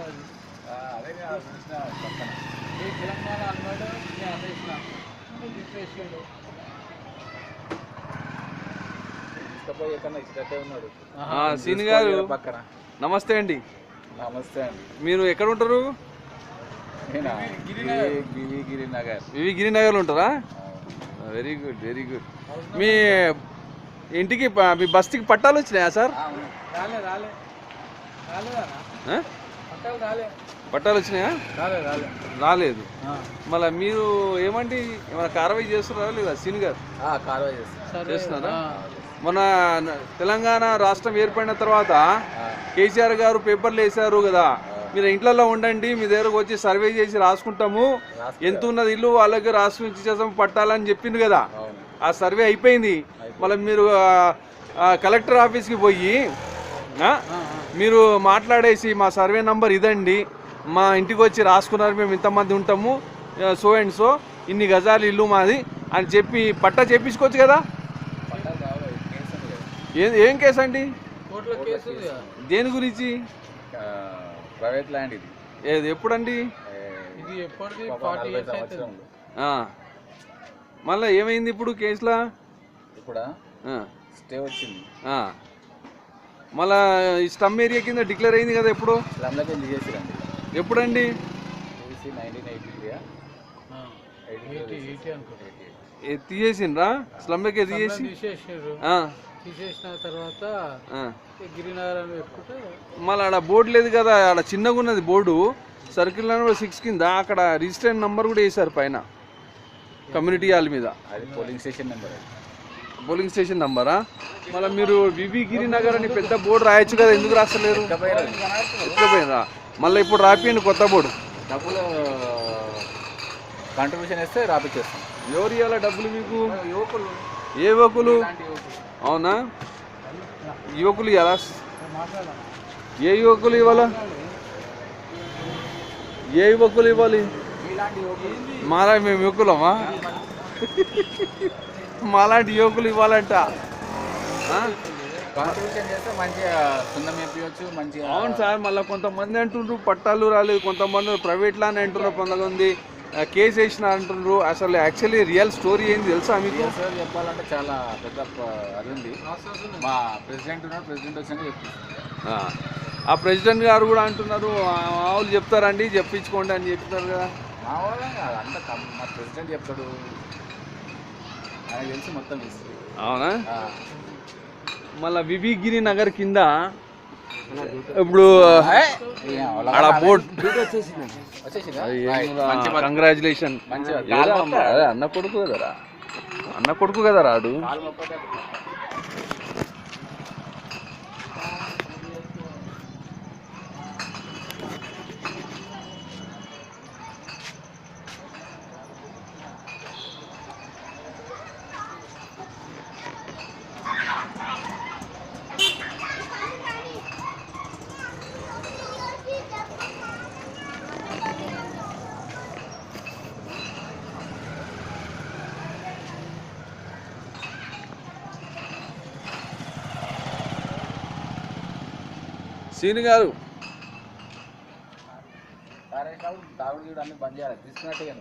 అదే పక్కన తెలంగాణ అన్నాడు నేను అనేసిన రిఫ్రెష్డ్ తీసుకపోయి ఎక్కడ ఇచ్చినట్టే ఉన్నాడు. సీని గారు పక్కన. నమస్తే అండి. నమస్తే అండి. మీరు ఎక్కడ ఉంటారు? వివి గిరినగర్లో ఉంటారా? Very good very good. మీ ఇంటికి మీ బస్తికి పట్టాలు వచ్చినాయా సార్? పట్టాలు వచ్చినాయా? రాలేదు. మళ్ళీ మీరు ఏమండి ఏమైనా కార్యవాయి చేస్తున్నారా లేదా సీని గారు? చేస్తున్నారా? మన తెలంగాణ రాష్ట్రం ఏర్పడిన తర్వాత కేసీఆర్ గారు పేపర్లు వేసారు కదా, మీరు ఇంట్లో ఉండండి, మీ దగ్గరకు వచ్చి సర్వే చేసి రాసుకుంటాము, ఎంత ఉన్నది ఇల్లు వాళ్ళకి రాసుకుని చేసాము పట్టాలని చెప్పింది కదా. ఆ సర్వే అయిపోయింది. మళ్ళీ మీరు కలెక్టర్ ఆఫీస్కి పోయి మీరు మాట్లాడేసి మా సర్వే నంబర్ ఇదండి, మా ఇంటికి వచ్చి రాసుకున్నారు, మేము ఇంతమంది ఉంటాము, సో అండ్ సో ఇన్ని గజాలు ఇల్లు మాది అని చెప్పి పట్టా చేపించుకోవచ్చు కదా. ఏం కేసు అండి? దేని గురించి? ప్రైవేట్ ల్యాండ్ ఇది. ఏది ఎప్పుడండి? మళ్ళీ ఏమైంది ఇప్పుడు కేసులా? ఇప్పుడు స్టే వచ్చింది. మళ్ళా ఈ స్లమ్ ఏరియా కింద డిక్లేర్ అయింది కదా. ఎప్పుడు? ఎప్పుడండి? తీసేసిండ్రా స్లమ్ ఏరియా తీసేసిన తర్వాత గిరినగర్ అని పెట్టుకుంటే మళ్ళీ ఆడ బోర్డు లేదు కదా, ఆడ చిన్నగా ఉన్నది బోర్డు సర్కిల్ నెంబర్ 6 కింద, అక్కడ రిజిస్టర్ నెంబర్ కూడా వేసారు పైన కమ్యూనిటీ హాల్ మీద. Polling station number. Polling station నంబరా? మళ్ళీ మీరు వివి గిరినగర్ అని పెద్ద బోర్డు రాయొచ్చు కదా, ఎందుకు రాస్తలేరు? ఎత్తుకపోయినరా? మళ్ళీ ఇప్పుడు రాపియండి కొత్త బోర్డు. డబ్బులు కాంట్రిబ్యూషన్ వేస్తే రాపిచ్చేస్తాం. ఎవరు ఇవ్వాలా డబ్బులు మీకు? ఏ యువకులు? అవునా, యువకులు ఇవ్వాలా? ఏ యువకులు ఇవ్వాలా? ఏ యువకులు ఇవ్వాలి? మాలా మేము యువకులమా? మాలాంటి యువకులు ఇవ్వాలంట. అవును సార్. మళ్ళీ కొంతమంది అంటుండ్రు పట్టాలు రాలేదు, కొంతమంది ప్రైవేట్ లానే అంటున్నారు, కొంతమంది కేసు వేసిన అంటున్నారు. అసలు యాక్చువల్లీ రియల్ స్టోరీ ఏంది తెలుసా మీకు? చెప్పాలంటే చాలా పెద్ద అది ఉంది. మా ప్రెసిడెంట్ ఉన్నాడు, ప్రెసిడెంట్ వచ్చాక చెప్తారు. ఆ ప్రెసిడెంట్ గారు కూడా అంటున్నారు మా వాళ్ళు చెప్తారండి చెప్పించుకోండి అని చెప్తున్నారు కదా. మా వాళ్ళ అంత మా ప్రెసిడెంట్ చెప్తాడు, ఆయన తెలిసి మొత్తం ఇస్తుంది. అవునా? మళ్ళీ వివి గిరినగర్ కింద ఇప్పుడు ఆడ బోర్డు కంగ్రాచులేషన్. అన్న కొడుకు కదరా, అన్న కొడుకు కదా రాడు. సీని గారు తాగుడు అన్ని బంద్ చేయాలి, తీసుకున్నట్టుగా.